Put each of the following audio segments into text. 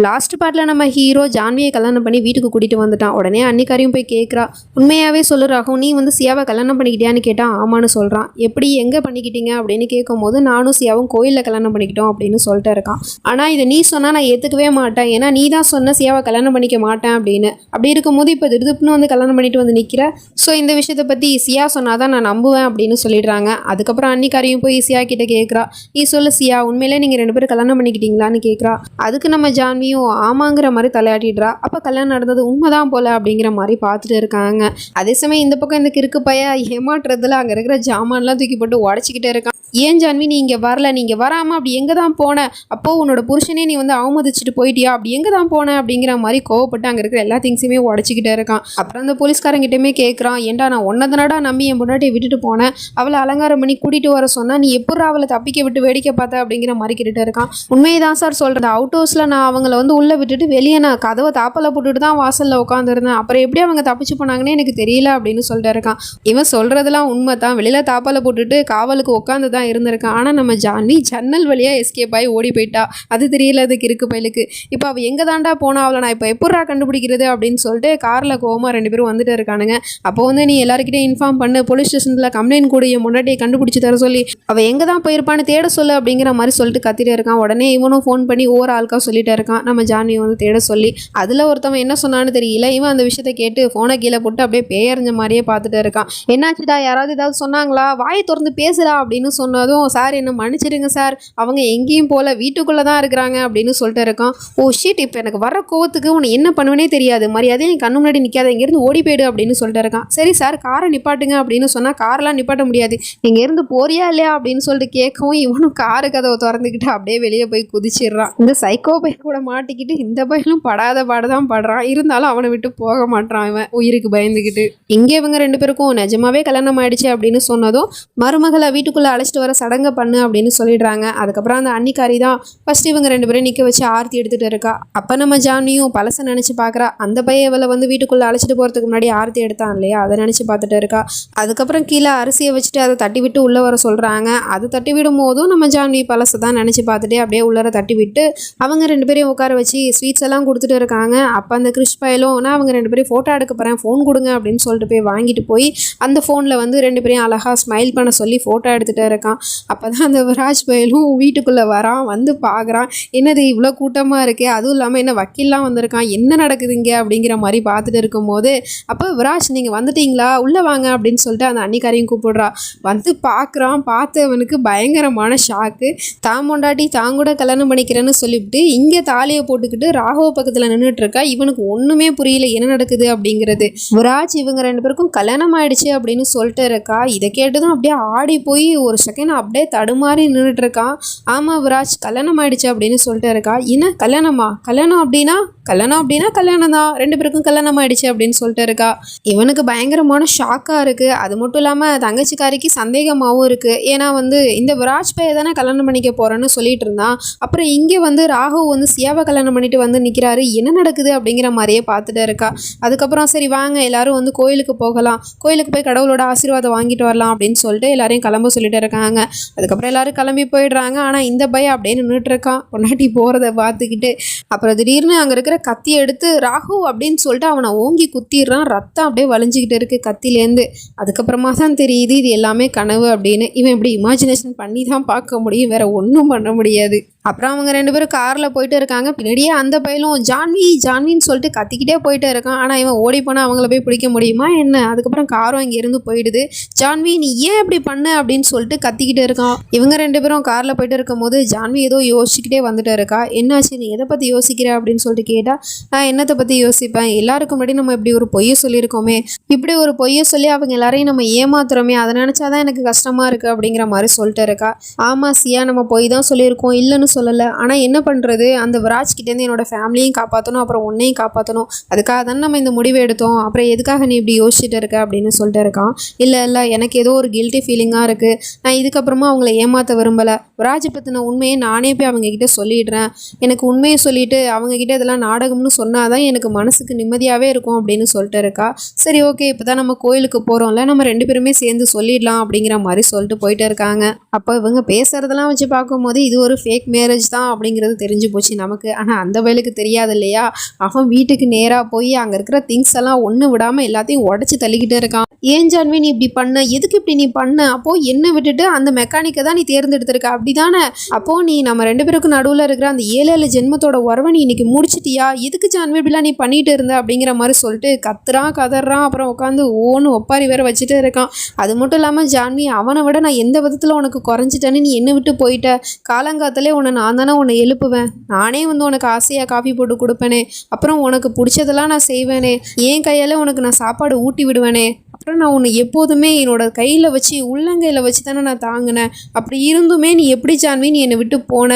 Last பார்ட்டில் நம்ம hero ஜான்வியை கல்யாணம் பண்ணி வீட்டுக்கு கூட்டிகிட்டு வந்துட்டான். உடனே அன்னிக்காரையும் போய் கேட்குறா, உண்மையாகவே சொல்லு ராகும், நீ வந்து சியாவை கல்யாணம் பண்ணிக்கிட்டியான்னு கேட்டால் ஆமான்னு சொல்கிறான். எப்படி எங்கே பண்ணிக்கிட்டீங்க அப்படின்னு கேட்கும்போது நானும் சியாவும் கோயிலில் கல்யாணம் பண்ணிக்கிட்டோம் அப்படின்னு சொல்லிட்டு இருக்கான். ஆனால் இதை நீ சொன்னால் நான் ஏற்றுக்கவே மாட்டேன், ஏன்னா நீ தான் சொன்ன சியாவை கல்யாணம் பண்ணிக்க மாட்டேன் அப்படின்னு. அப்படி இருக்கும்போது இப்போ திருதுப்புன்னு வந்து கல்யாணம் பண்ணிட்டு வந்து நிற்கிற. ஸோ இந்த விஷயத்தை பற்றி சியா சொன்னால் தான் நான் நம்புவேன் அப்படின்னு சொல்லிடுறாங்க. அதுக்கப்புறம் அன்னிக்காரையும் போய் சியா கிட்ட கேட்குறா, நீ சொல்லு சியா, உண்மையிலே நீங்கள் 2 பேரும் கல்யாணம் பண்ணிக்கிட்டீங்களான்னு கேட்குறா. அதுக்கு நம்ம ஜான்வி ஆமாங்கிற மாதிரி தலையாட்டிடுறா. அப்ப கல்யாணம் நடந்தது உண்மைதான் போல அப்படிங்கிற மாதிரி பார்த்துட்டு இருக்காங்க. அதே சமயம் இந்த பக்கம் இந்த கிறுக்கு பைய ஏமாற்றுறதுல அங்க இருக்கிற ஜாமான்லாம் தூக்கி போட்டு உடச்சிக்கிட்டே இருக்கான். ஏன் ஜான்வி நீ இங்கே வரல, நீங்கள் வராமல் அப்படி எங்கே தான் போன, அப்போது உன்னோட புருஷனே நீ வந்து அவமதிச்சுட்டு போயிட்டியா, அப்படி எங்கே தான் போன அப்படிங்கிற மாதிரி கோவப்பட்டு அங்கே இருக்கிற எல்லா திங்ஸையுமே உடச்சிக்கிட்டே இருக்கான். அப்புறம் அந்த போலீஸ்காரங்கிட்டையுமே கேட்குறான், ஏன்டா நான் ஒன்னதனடா நம்பி என் பொண்டாட்டியை விட்டுட்டு போனேன், அவளை அலங்காரம் பண்ணி கூட்டிகிட்டு வர சொன்னால் நீ எப்போ அவளை தப்பிக்க விட்டு வேடிக்கை பார்த்த அப்படிங்கிற மாதிரி கேட்டுட்டு இருக்கான். உண்மையை தான் சார் சொல்கிறேன், அவுட் ஹவுஸில் நான் அவங்கள வந்து உள்ளே விட்டுட்டு வெளியே நான் கதவை தாப்பலை போட்டுட்டு தான் வாசலில் உட்காந்துருந்தேன், அப்புறம் எப்படி அவங்க தப்பிச்சு போனாங்கன்னு எனக்கு தெரியல அப்படின்னு சொல்லிட்டு இருக்கான். இவன் சொல்கிறதெல்லாம் உண்மை தான், வெளியில் தாப்பாலை போட்டுட்டு காவலுக்கு உட்காந்து தான் இருந்திருக்கான். ஆனால் நம்ம ஜான்வி ஜன்னல் வழியாக எஸ்கேப் ஆகி ஓடி போயிட்டா. அது தெரியல அதுக்கு இருக்கு பயிலுக்கு. இப்போ அவள் எங்கே தாண்டா போனா, அவளை நான் இப்போ எப்படா கண்டுபிடிக்கிறது அப்படின்னு சொல்லிட்டு காரில் கோவமாக 2 பேரும் வந்துட்டு இருக்கானுங்க. அப்போ வந்து நீ எல்லாருக்கிட்டே இன்ஃபார்ம் பண்ணு, போலீஸ் ஸ்டேஷனில் கம்ப்ளைண்ட் கூட என் முன்னாடியே கண்டுபிடிச்சி தர சொல்லி அவள் எங்கே தான் போயிருப்பான்னு தேட சொல்லு அப்படிங்கிற மாதிரி சொல்லிட்டு கத்திட்டு இருக்கான். உடனே இவனும் ஃபோன் பண்ணி ஒவ்வொரு ஆளுக்காக சொல்லிட்டு இருக்கான் நம்ம ஜான்வி வந்து தேட சொல்லி. அதில் ஒருத்தவன் என்ன சொன்னான்னு தெரியல, இவன் அந்த விஷயத்தை கேட்டு ஃபோனை கீழே போட்டு அப்படியே பேயறிஞ்ச மாதிரியே பார்த்துட்டு இருக்கான். என்னாச்சுடா, யாராவது ஏதாவது சொன்னாங்களா, வாயை திறந்து பேசுடா அப்படின்னு சொன்னதும், சார் என்ன மன்னிச்சிடுங்க சார், அவங்க எங்கேயும் போல வீட்டுக்குள்ளே தான் இருக்கிறாங்க அப்படின்னு சொல்லிட்டு இருக்கான். ஓ ஷீட், இப்போ எனக்கு வர கோவத்துக்கு உன்னை என்ன பண்ணுவேனே தெரியாது, மரியாதை என் கண்ணு முன்னாடி நிற்காத, இங்கேருந்து ஓடி போயிடு அப்படின்னு சொல்லிட்டு இருக்கான். சரி சார், காரை நிப்பாட்டுங்க அப்படின்னு சொன்னால் காரெல்லாம் நிப்பாட்ட முடியாது, நீங்கள் இருந்து போறியா இல்லையா அப்படின்னு சொல்லிட்டு கேட்கவும் இவனும் காரு கதவை திறந்துக்கிட்டு அப்படியே வெளியே போய் குதிச்சிடுறான். இந்த சைக்கோ பையன் கூட மாட்டிக்கிட்டு இந்த பையனும் படாத பாடுதான் படுறான். இருந்தாலும் அவனை விட்டு போக மாட்டான் இவன், உயிருக்கு பயந்துக்கிட்டு. இங்கே இவங்க 2 பேருக்கும் நிஜமாவே கல்யாணம் ஆயிடுச்சு அப்படின்னு சொன்னதும் மருமகளை வீட்டுக்குள்ளே அழைச்சிட்டு வர சடங்கை பண்ணு அப்படின்னு சொல்லிடுறாங்க. அதுக்கப்புறம் அந்த அன்னிக்காரி தான் ஃபர்ஸ்ட் இவங்க 2 பேரும் நிற்க வச்சு ஆர்த்தி எடுத்துகிட்டு இருக்கா. அப்போ நம்ம ஜான்வியும் பழசை நினச்சி பார்க்குறா. அந்த பையன் இவளை வந்து வீட்டுக்குள்ளே அழைச்சிட்டு போகிறதுக்கு முன்னாடி ஆர்த்தி எடுத்தான் இல்லையா, அதை நினச்சி பார்த்துட்டு இருக்கா. அதுக்கப்புறம் கீழே அரிசியை வச்சுட்டு அதை தட்டி விட்டு உள்ளே வர சொல்கிறாங்க. அது தட்டி விடும் போதும் நம்ம ஜான்வி பழசை தான் நினச்சி பார்த்துட்டு அப்படியே உள்ளர தட்டி விட்டு அவங்க 2 பேரையும் உட்கார வச்சு ஸ்வீட்ஸ் எல்லாம் கொடுத்துட்டு இருக்காங்க. அப்போ அந்த கிறிஷ் பயலும் நான் அவங்க 2 பேரையும் ஃபோட்டோ எடுக்க போகிறேன், ஃபோன் கொடுங்க அப்படின்னு சொல்லிட்டு போய் வாங்கிட்டு போய் அந்த ஃபோனில் வந்து 2 பேரையும் அழகாக ஸ்மைல் பண்ண சொல்லி ஃபோட்டோ எடுத்துகிட்டு இருக்கான். அப்போ தான் அந்த விராஜ் பயலும் வீட்டுக்குள்ளே வரான். வந்து பார்க்குறான், என்னது இவ்வளோ கூட்டமாக இருக்கே, அதுவும் இல்லாமல் என்ன வக்கீல்லாம் வந்திருக்கான், என்ன நடக்குதுங்க அப்படிங்கிற மாதிரி பார்த்துட்டு இருக்கும்போது, அப்போ விராஜ் நீங்கள் வந்துட்டீங்களா, உள்ளே வாங்க அப்படின்னு சொல்லிட்டு அந்த அன்னிக்காரையும் கூப்பிடுறா. வந்து பார்க்குறான். பார்த்தவனுக்கு பயங்கரமான ஷாக்கு. தான் பொண்டாட்டி தான் கூட கல்யாணம் பண்ணிக்கிறேன்னு சொல்லிவிட்டு இங்கே தாலியை போட்டுக்கிட்டு ராகவ பக்கத்தில் நின்றுட்டு இருக்கா. இவனுக்கு ஒன்றுமே புரியல என்ன நடக்குது அப்படிங்கிறது. விராஜ் இவங்க 2 பேருக்கும் கல்யாணம் ஆயிடுச்சு அப்படின்னு சொல்லிட்டு இருக்கா. இதை கேட்டதும் அப்படியே ஆடி போய் ஒரு செகண்ட் அப்படியே தடுமாறி நின்றுட்டு இருக்கான். ஆமாம் விராஜ் கல்யாணம் ஆயிடுச்சு அப்படின்னு சொல்லிட்டு இருக்கா. என்ன கல்யாணமா, கல்யாணம் அப்படின்னா கல்யாணம் தான், 2 பேருக்கும் கல்யாணம் ஆயிடுச்சு அப்படின்னு சொல்லிட்டு இருக்கா. இவனுக்கு பயங்கரமான ஷாக்காக இருக்குது. அது மட்டும் இல்லாமல் தங்கச்சிக்காரிக்கு சந்தேகமாகவும் இருக்குது. ஏன்னா வந்து இந்த விராஜ் பையை தானே கல்யாணம் பண்ணிக்க போகிறேன்னு சொல்லிட்டு இருந்தான். அப்புறம் இங்கே வந்து ராகவ் வந்து சியாவை கல்யாணம் பண்ணிட்டு வந்து நிற்கிறாரு, என்ன நடக்குது அப்படிங்கிற மாதிரியே பார்த்துட்டு இருக்கா. அதுக்கப்புறம் சரி வாங்க எல்லாரும் வந்து கோயிலுக்கு போகலாம், கோயிலுக்கு போய் கடவுளோட ஆசீர்வாதம் வாங்கிட்டு வரலாம் அப்படின்னு சொல்லிட்டு எல்லாரையும் கிளம்ப சொல்லிட்டு இருக்காங்க. அதுக்கப்புறம் எல்லாரும் கிளம்பி போயிடுறாங்க. ஆனால் இந்த பையன் அப்படியே நின்றுட்டு இருக்கான் பொண்டாட்டி போகிறத பார்த்துக்கிட்டு. அப்புறம் திடீர்னு அங்கே இருக்கிற கத்தியை எடுத்து ராகு அப்படின்னு சொல்லிட்டு அவனை ஓங்கி குத்திடுறான். ரத்தம் அப்படியே வலிஞ்சிக்கிட்டு இருக்கு கத்திலேருந்து. அதுக்கப்புறமா தான் தெரியுது இது எல்லாமே கனவு அப்படின்னு. இவன் இப்படி இமேஜினேஷன் பண்ணி தான் பார்க்க முடியும், வேற ஒன்றும் பண்ண முடியாது. அப்புறம் அவங்க 2 பேரும் காரில் போயிட்டு இருக்காங்க. பின்னாடியே அந்த பையலும் ஜான்வின்னு சொல்லிட்டு கத்திக்கிட்டே போயிட்டே இருக்கான். ஆனால் இவன் ஓடி போனால் அவங்கள போய் பிடிக்க முடியுமா என்ன. அதுக்கப்புறம் காரும் இங்கேருந்து போயிடுது. ஜான்வி நீ ஏன் இப்படி பண்ண அப்படின்னு சொல்லிட்டு கத்திக்கிட்டே இருக்கான். இவங்க 2 பேரும் காரில் போயிட்டு இருக்கும் போது ஜான்வி ஏதோ யோசிச்சுக்கிட்டே வந்துட்டு இருக்கா. என்னாச்சு, நீ எதை பற்றி யோசிக்கிற அப்படின்னு சொல்லிட்டு கேட்டால், நான் என்னத்தை பற்றி யோசிப்பேன், எல்லாருக்கும் முன்னாடி நம்ம இப்படி ஒரு பொய்யை சொல்லியிருக்கோமே, இப்படி ஒரு பொய்யை சொல்லி அவங்க எல்லாரையும் நம்ம ஏமாத்துறோமே, அதை நினச்சாதான் எனக்கு கஷ்டமாக இருக்குது அப்படிங்கிற மாதிரி சொல்லிட்டு இருக்கா. ஆமாம் சியா, நம்ம பொய் தான் சொல்லியிருக்கோம், இல்லைன்னு சொல்லலை. ஆனால் என்ன பண்ணுறது, அந்த விராஜ்கிட்டேருந்து என்னோடய ஃபேமிலியும் காப்பாற்றணும், அப்புறம் உன்னையும் காப்பாற்றணும், அதுக்காக தானே நம்ம இந்த முடிவு எடுத்தோம், அப்புறம் எதுக்காக நீ இப்படி யோசிச்சுட்டு இருக்க அப்படின்னு சொல்லிட்டு இருக்கான். இல்லை எனக்கு ஏதோ ஒரு கில்ட்டி ஃபீலிங்காக இருக்குது, நான் இதுக்கப்புறமா அவங்கள ஏமாற்ற விரும்பலை, விராஜை பற்றின உண்மையை நானே போய் அவங்கக்கிட்ட சொல்லிடுறேன், எனக்கு உண்மையை சொல்லிவிட்டு அவங்கக்கிட்ட இதெல்லாம் நாடகம்னு சொன்னாதான் எனக்கு மனசுக்கு நிம்மதியாகவே இருக்கும் அப்படின்னு சொல்லிட்டு இருக்கா. சரி ஓகே, இப்போ தான் நம்ம கோயிலுக்கு போகிறோம்ல, நம்ம 2 பேருமே சேர்ந்து சொல்லிடலாம் அப்படிங்கிற மாதிரி சொல்லிட்டு போயிட்டு இருக்காங்க. அப்போ இவங்க பேசுறதெல்லாம் வச்சு பார்க்கும்போது இது ஒரு ஃபேக் மேரேஜ் தான் அப்படிங்கிறது தெரிஞ்சு போச்சு நமக்கு. ஆனால் அந்த வேலைக்கு தெரியாது இல்லையா. அவன் வீட்டுக்கு நேராக போய் அங்கே இருக்கிற திங்ஸ் எல்லாம் ஒன்று விடாமல் எல்லாத்தையும் உடச்சி தள்ளிக்கிட்டே இருக்கான். ஏன் ஜான்வி நீ இப்படி பண்ண, எதுக்கு இப்படி நீ பண்ண, அப்போது என்ன விட்டுட்டு அந்த மெக்கானிக்கை தான் நீ தேர்ந்தெடுத்திருக்க அப்படிதானே, அப்போது நீ நம்ம 2 பேருக்கும் நடுவில் இருக்கிற அந்த 7 ஜென்மத்தோட உறவை நீ இன்னைக்கு முடிச்சிட்டியா, எதுக்கு ஜான்வி இப்படிலாம் நீ பண்ணிட்டு இருந்த அப்படிங்கிற மாதிரி சொல்லிட்டு கத்துறான் கதறான். அப்புறம் உட்காந்து ஓன்னு ஒப்பாரி வேற வச்சுட்டே இருக்கான். அது மட்டும் இல்லாமல் ஜான்வி அவனை விட நான் எந்த விதத்தில் உனக்கு குறைஞ்சிட்டேன்னு நீ என்ன விட்டு போயிட்ட, காலங்காலத்திலே நான் தானே உன்னை எழுப்புவேன், நானே உனக்கு ஆசையாக காஃபி போட்டு கொடுப்பேனே, அப்புறம் உனக்கு பிடிச்சதெல்லாம் நான் செய்வேனே, என் கையால் உனக்கு நான் சாப்பாடு ஊட்டி விடுவேனே, அப்புறம் நான் உன்னை எப்போதுமே என்னோட கையில் வச்சு உள்ளங்கையில் வச்சு தானே நான் தாங்கினேன், அப்படி இருந்துமே நீ எப்படி ஜான்வி நீ என்னை விட்டு போன,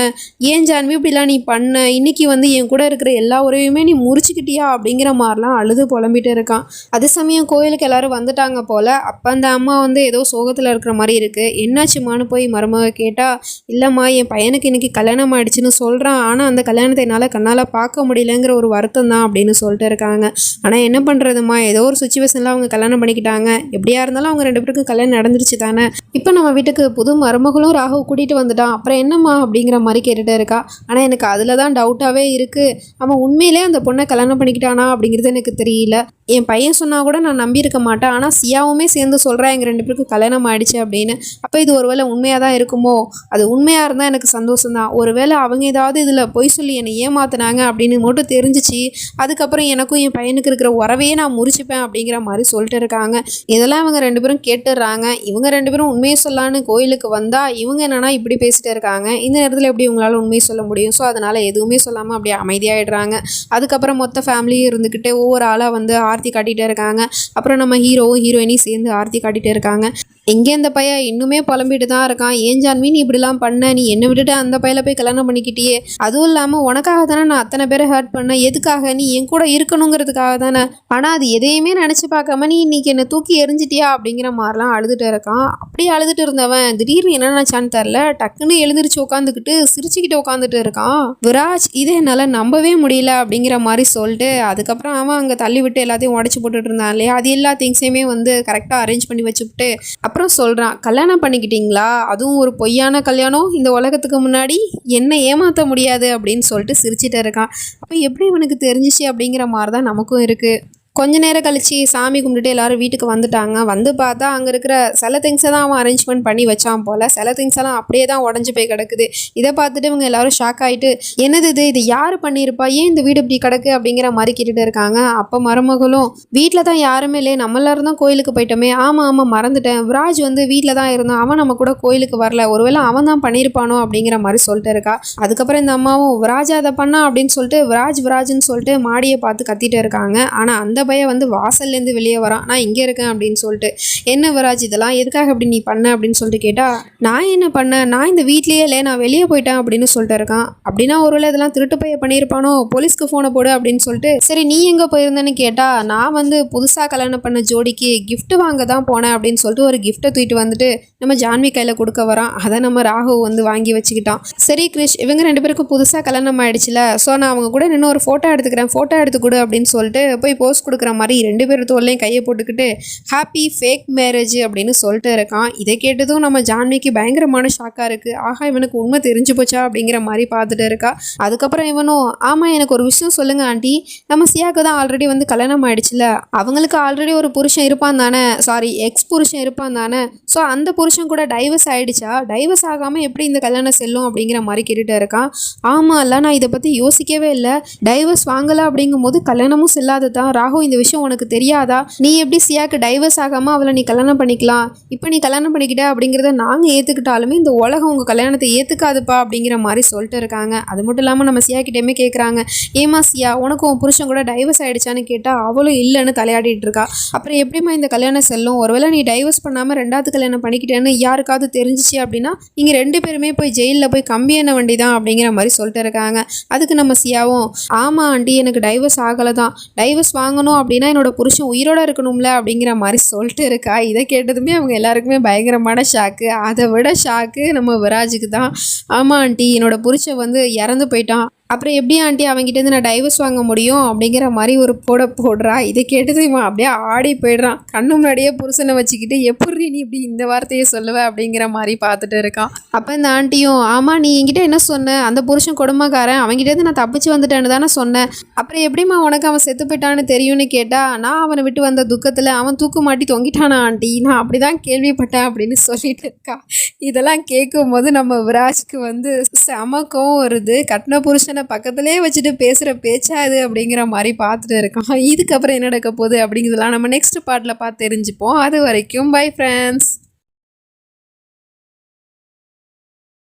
ஏன் ஜான்வி இப்படிலாம் நீ பண்ண, இன்னைக்கு என் கூட இருக்கிற எல்லா உறவையுமே நீ முறிச்சுக்கிட்டியா அப்படிங்கிற மாதிரிலாம் அழுது புலம்பிட்டு இருக்கான். அதே சமயம் கோயிலுக்கு எல்லாரும் வந்துட்டாங்க போல். அப்போ அந்த அம்மா ஏதோ சோகத்தில் இருக்கிற மாதிரி இருக்குது. என்னாச்சுமான்னு போய் மருமக கேட்டால், இல்லைம்மா என் பையனுக்கு இன்னைக்கு கல்யாணம் ஆயிடுச்சுன்னு சொல்கிறான், ஆனால் அந்த கல்யாணத்தை என்னால் கண்ணால் பார்க்க முடியலங்கிற ஒரு வருத்தம் தான் அப்படின்னு சொல்லிட்டு இருக்காங்க. ஆனால் என்ன பண்ணுறதுமா, ஏதோ ஒரு சுச்சுவேஷனில் அவங்க கல்யாணம் பண்ணிக்கிட்டாங்க, எப்படியா இருந்தாலும் அவங்க 2 பேருக்கும் கல்யாணம் நடந்துருச்சு தானே. இப்போ நம்ம வீட்டுக்கு புது மருமகளும் ராகு கூட்டிகிட்டு வந்துட்டான், அப்புறம் என்னம்மா அப்படிங்கிற மாதிரி கேட்டுகிட்டே இருக்கா. ஆனால் எனக்கு அதில் தான் டவுட்டாகவே இருக்குது, அவன் உண்மையிலே அந்த பொண்ணை கல்யாணம் பண்ணிக்கிட்டானா அப்படிங்கிறது எனக்கு தெரியல. என் பையன் சொன்னால் கூட நான் நம்பியிருக்க மாட்டேன், ஆனால் சியாவுமே சேர்ந்து சொல்கிறேன் எங்கள் 2 பேருக்கும் கல்யாணம் ஆயிடுச்சு அப்படின்னு. அப்போ இது ஒருவேளை உண்மையாக தான் இருக்குமோ, அது உண்மையாக இருந்தால் எனக்கு சந்தோஷம்தான். ஒருவேளை அவங்க ஏதாவது இதில் பொய் சொல்லி என்னை ஏமாத்தினாங்க அப்படின்னு மட்டும் தெரிஞ்சிச்சு, அதுக்கப்புறம் எனக்கும் என் பையனுக்கு இருக்கிற உறவையே நான் முறிச்சுப்பேன் அப்படிங்கிற மாதிரி சொல்லிட்டு இருக்காங்க. இதெல்லாம் இவங்க 2 பேரும் கேட்டுடுறாங்க. இவங்க 2 பேரும் உண்மையை சொல்லான்னு கோயிலுக்கு வந்தால் இவங்க என்னன்னா இப்படி பேசிட்டு இருக்காங்க. இந்த நேரத்தில் எப்படி இவங்களால உண்மையை சொல்ல முடியும்? ஸோ அதனால் எதுவுமே சொல்லாமல் அப்படியே அமைதியாகிடுறாங்க. அதுக்கப்புறம் மொத்த ஃபேமிலியும் இருந்துக்கிட்டு ஒவ்வொரு ஆளாக ஆர்த்தி காட்டிகிட்டே இருக்காங்க. அப்புறம் நம்ம ஹீரோவும் ஹீரோயினையும் சேர்ந்து ஆர்த்தி காட்டிகிட்டே இருக்காங்க. எங்கே அந்த பையன் இன்னுமே புலம்பிட்டு தான் இருக்கான். ஏன் ஜான்வி நீ இப்படிலாம் பண்ண, நீ என்னை விட்டுட்டு அந்த பையில போய் கல்யாணம் பண்ணிக்கிட்டியே, அதுவும் இல்லாமல் உனக்காக தானே நான் அத்தனை பேரை ஹர்ட் பண்ணேன், எதுக்காக, நீ என் கூட இருக்கணுங்கிறதுக்காக தானே, ஆனால் அது எதையுமே நினச்சி பார்க்காம நீ இன்னைக்கு என்னை தூக்கி எரிஞ்சிட்டியா அப்படிங்கிற மாதிரிலாம் அழுதுட்டு இருக்கான். அப்படியே அழுதுட்டு இருந்தவன் திடீர்னு என்ன நினச்சான்னு தெரில, டக்குன்னு எழுந்திரிச்சு உட்காந்துக்கிட்டு சிரிச்சுக்கிட்டு உட்காந்துட்டு இருக்கான். விராஜ் இதை என்னால் நம்பவே முடியல அப்படிங்கிற மாதிரி சொல்லிட்டு அதுக்கப்புறம் அவன் அங்கே தள்ளி விட்டு எல்லாத்தையும் உடச்சி போட்டுட்டு இருந்தான் இல்லையா, அது எல்லா திங்ஸையுமே கரெக்டாக அரேஞ்ச் பண்ணி வச்சுக்கிட்டு அப்புறம் சொல்கிறான், கல்யாணம் பண்ணிக்கிட்டீங்களா, அதுவும் ஒரு பொய்யான கல்யாணம், இந்த உலகத்துக்கு முன்னாடி என்ன ஏமாற்ற முடியாது அப்படின்னு சொல்லிட்டு சிரிச்சிட்டு இருக்கான். அப்போ எப்படி இவனுக்கு தெரிஞ்சிச்சு அப்படிங்கிற மாதிரி தான் நமக்கும் இருக்குது. கொஞ்ச நேரம் கழிச்சு சாமி கும்பிட்டுட்டு எல்லாரும் வீட்டுக்கு வந்துட்டாங்க. வந்து பார்த்தா அங்கே இருக்கிற சில திங்ஸை தான் அவன் அரேஞ்ச்மெண்ட் பண்ணி வச்சான் போல். சில திங்ஸ் எல்லாம் அப்படியே தான் உடஞ்சி போய் கிடக்குது. இதை பார்த்துட்டு இவங்க எல்லாரும் ஷாக் ஆகிட்டு, என்னது இது யார் பண்ணியிருப்பா, ஏன் இந்த வீடு இப்படி கிடக்கு அப்படிங்கிற மாதிரி கேட்டுட்டு இருக்காங்க. அப்போ மருமகளும், வீட்டில் தான் யாருமே இல்லை, நம்ம எல்லாரும் தான் கோயிலுக்கு போயிட்டோமே, ஆமாம் மறந்துட்டேன், விராஜ் வீட்டில் தான் இருந்தான், அவன் நம்ம கூட கோயிலுக்கு வரல, ஒருவேளை அவன் தான் பண்ணியிருப்பானோ அப்படிங்கிற மாதிரி சொல்லிட்டு இருக்கா. அதுக்கப்புறம் இந்த அம்மாவும் விராஜ் அதை பண்ணா அப்படின்னு சொல்லிட்டு விராஜ்னு சொல்லிட்டு மாடியை பார்த்து கத்திட்டு இருக்காங்க. ஆனால் அந்த பையன் வாசல்லேருந்து வெளியே வரான், நான் இங்கே இருக்கேன் அப்படின்னு சொல்லிட்டு. என்ன விராஜ் இதெல்லாம் எதுக்காக அப்படி நீ பண்ண அப்படின்னு சொல்லிட்டு கேட்டால், நான் என்ன பண்ணேன், நான் இந்த வீட்லேயே இல்லை, நான் வெளியே போயிட்டேன் அப்படின்னு சொல்லிட்டு இருக்கான். அப்படின்னா ஒருவேளை இதெல்லாம் திருட்டு பைய பண்ணியிருப்பானோ, போலீஸ்க்கு ஃபோனை போடு அப்படின்னு சொல்லிட்டு. சரி நீ எங்கே போயிருந்தேன்னு கேட்டால், நான் புதுசாக கல்யாணம் பண்ண ஜோடிக்கு கிஃப்ட் வாங்க தான் போனேன் அப்படின்னு சொல்லிட்டு ஒரு கிஃப்ட்டை தூக்கிட்டு நம்ம ஜான்வி கையில் கொடுக்க வரான். அதை நம்ம ராகு வாங்கி வச்சுக்கிட்டான். சரி கிரிஷ், இவங்க 2 பேருக்கும் புதுசாக கல்யாணம் ஆயிடுச்சுல, ஸோ நான் அவங்க கூட நின்று ஒரு ஃபோட்டோ எடுத்துக்கிறேன், ஃபோட்டோ எடுத்து கொடு அப்படின்னு சொல்லிட்டு போய் போஸ்ட் கொடுக்குற மாதிரி 2 பேர் தோல்லையும் கையை போட்டுக்கிட்டு ஹாப்பி ஃபேக் மேரேஜ் அப்படின்னு சொல்லிட்டு இருக்கான். இதை கேட்டதும் நம்ம ஜான்விக்கு பயங்கரமான ஷாக்காக இருக்குது. ஆஹா இவனுக்கு உண்மை தெரிஞ்சு போச்சா அப்படிங்கிற மாதிரி பார்த்துட்டு இருக்கா. அதுக்கப்புறம் இவனும், ஆமாம் எனக்கு ஒரு விஷயம் சொல்லுங்கள் ஆண்டி, நம்ம சியாவுக்கு தான் ஆல்ரெடி கல்யாணம் ஆயிடுச்சுல, அவங்களுக்கு ஆல்ரெடி ஒரு புருஷன் இருப்பான் தானே, சாரி எக்ஸ் புருஷன் இருப்பான் தானே, ஸோ அந்த புருஷன் கூட டைவர்ஸ் ஆகிடுச்சா, டைவர்ஸ் ஆகாமல் எப்படி இந்த கல்யாணம் செல்லும் அப்படிங்கிற மாதிரி கேட்டுட்டு இருக்கான். ஆமாம் இல்லை நான் இதை பற்றி யோசிக்கவே இல்லை, டைவர்ஸ் வாங்கலை அப்படிங்கும் போது கல்யாணமும் செல்லாது தான். ராகு இந்த விஷயம் உனக்கு தெரியாதா, நீ எப்படி சியாக்கு டைவர்ஸ் ஆகாமல் அவளை நீ கல்யாணம் பண்ணிக்கலாம், இப்போ நீ கல்யாணம் பண்ணிக்கிட்ட அப்படிங்கிறத நாங்கள் ஏற்றுக்கிட்டாலுமே இந்த உலகம் உங்கள் கல்யாணத்தை ஏற்றுக்காதுப்பா அப்படிங்கிற மாதிரி சொல்லிட்டு இருக்காங்க. அது மட்டும் இல்லாமல் நம்ம சியா கிட்டேயுமே கேட்குறாங்க, ஏமா சியா உனக்கு உன் புருஷன் கூட டைவர்ஸ் ஆகிடுச்சான்னு கேட்டால் அவளும் இல்லைன்னு தலையாடிட்டு இருக்கா. அப்புறம் எப்படிமா இந்த கல்யாணம் செல்லும், ஒருவேளை நீ டைவர்ஸ் பண்ணாமல் 2வது கல்யாணம் பண்ணிக்கிட்டேன்னு யாருக்காவது தெரிஞ்சிச்சு அப்படின்னா நீங்கள் 2 பேருமே போய் ஜெயிலில் போய் கம்பி என்ன வண்டி தான் அப்படிங்கிற மாதிரி சொல்லிட்டு இருக்காங்க. அதுக்கு நம்ம சியாவும், ஆமாம் ஆண்டி எனக்கு டைவர்ஸ் ஆகலை தான், டைவர்ஸ் வாங்கணும் அப்படின்னா என்னோட புருஷன் உயிரோட இருக்கணும்ல அப்படிங்கிற மாதிரி சொல்லிட்டு இருக்கா. இதை கேட்டதுமே அவங்க எல்லாருக்குமே பயங்கரமான ஷாக்கு. அதை விட ஷாக்கு நம்ம விராஜுக்கு தான். ஆமாம் ஆண்டி என்னோட புருஷன் இறந்து போயிட்டான், அப்புறம் எப்படி ஆண்டி அவங்ககிட்டேருந்து நான் டைவர்ஸ் வாங்க முடியும் அப்படிங்கிற மாதிரி ஒரு போடுறா. இதை கேட்டது இவன் அப்படியே ஆடி போயிடுறான். கண்ணு முன்னாடியே புருஷனை வச்சுக்கிட்டு எப்படி நீ இப்படி இந்த வார்த்தையை சொல்லுவ அப்படிங்கிற மாதிரி பார்த்துட்டு இருக்கான். அப்போ இந்த ஆண்டியும் ஆமாம் நீ என்கிட்ட என்ன சொன்ன, அந்த புருஷன் கொடுமைக்காரன், அவங்ககிட்டேருந்து நான் தப்பிச்சு வந்துட்டேன்னு தானே சொன்னேன், அப்புறம் எப்படிம்மா உனக்கு அவன் செத்து போயிட்டான்னு தெரியும்னு கேட்டா, நான் அவனை விட்டு வந்த துக்கத்தில் அவன் தூக்கு மாட்டி தொங்கிட்டானா ஆண்டி, நான் அப்படி தான் கேள்விப்பட்டேன் அப்படின்னு சொல்லிட்டு இருக்கா. இதெல்லாம் கேட்கும் போது நம்ம விராஜ்க்கு வந்து செமக்கம் வருது. கட்டின புருஷனை பக்கத்துலேயே வச்சுட்டு பேசுகிற பேச்சா இது அப்படிங்கிற மாதிரி பார்த்துட்டு இருக்கான். இதுக்கப்புறம் என்ன நடக்க போகுது அப்படிங்கிறதுலாம் நம்ம நெக்ஸ்ட் பார்ட்டில் பார்த்து தெரிஞ்சுப்போம். அது வரைக்கும் பை ஃப்ரெண்ட்ஸ்.